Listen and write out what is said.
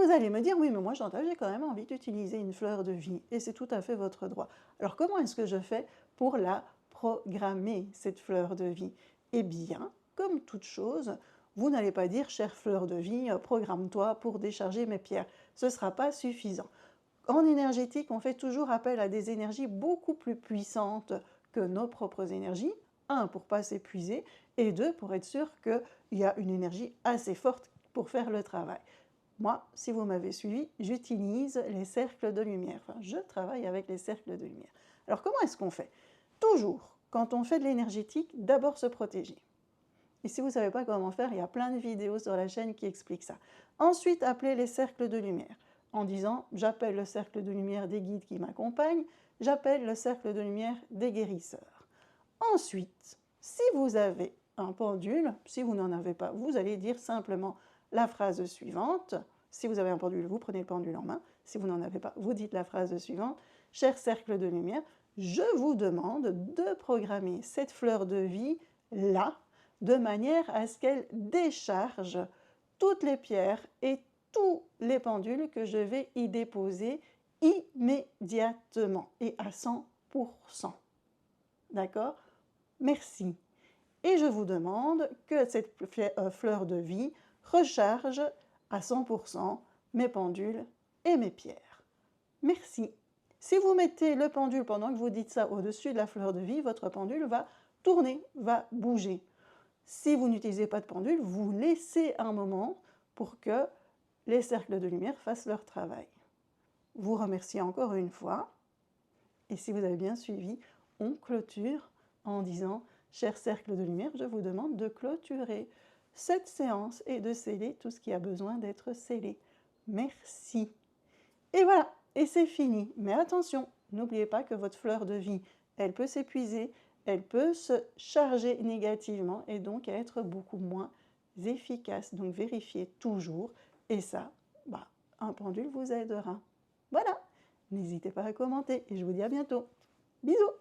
vous allez me dire, oui, mais moi, Chantal, j'ai quand même envie d'utiliser une fleur de vie, et c'est tout à fait votre droit. Alors, comment est-ce que je fais pour la programmer, cette fleur de vie? Eh bien, comme toute chose, vous n'allez pas dire, chère fleur de vie, programme-toi pour décharger mes pierres. Ce ne sera pas suffisant. En énergétique, on fait toujours appel à des énergies beaucoup plus puissantes que nos propres énergies. Un, pour ne pas s'épuiser, et deux, pour être sûr qu'il y a une énergie assez forte pour faire le travail. Moi, si vous m'avez suivi, j'utilise les cercles de lumière. Enfin, je travaille avec les cercles de lumière. Alors, comment est-ce qu'on fait? Toujours, quand on fait de l'énergétique, d'abord se protéger. Et si vous ne savez pas comment faire, il y a plein de vidéos sur la chaîne qui expliquent ça. Ensuite, appelez les cercles de lumière en disant « j'appelle le cercle de lumière des guides qui m'accompagnent, j'appelle le cercle de lumière des guérisseurs ». Ensuite, si vous avez un pendule, si vous n'en avez pas, vous allez dire simplement la phrase suivante. Si vous avez un pendule, vous prenez le pendule en main. Si vous n'en avez pas, vous dites la phrase suivante. « Cher cercle de lumière, je vous demande de programmer cette fleur de vie là, de manière à ce qu'elle décharge toutes les pierres et tous les pendules que je vais y déposer immédiatement et à 100%. D'accord? Merci. Et je vous demande que cette fleur de vie recharge à 100% mes pendules et mes pierres. Merci. Si vous mettez le pendule pendant que vous dites ça au-dessus de la fleur de vie, votre pendule va tourner, va bouger. Si vous n'utilisez pas de pendule, vous laissez un moment pour que les cercles de lumière fassent leur travail. Vous remerciez encore une fois. Et si vous avez bien suivi, on clôture en disant « Cher cercle de lumière, je vous demande de clôturer cette séance et de sceller tout ce qui a besoin d'être scellé. Merci. » Et voilà, et c'est fini. Mais attention, n'oubliez pas que votre fleur de vie, elle peut s'épuiser, elle peut se charger négativement et donc être beaucoup moins efficace. Donc vérifiez toujours, et ça, un pendule vous aidera. Voilà, n'hésitez pas à commenter et je vous dis à bientôt. Bisous!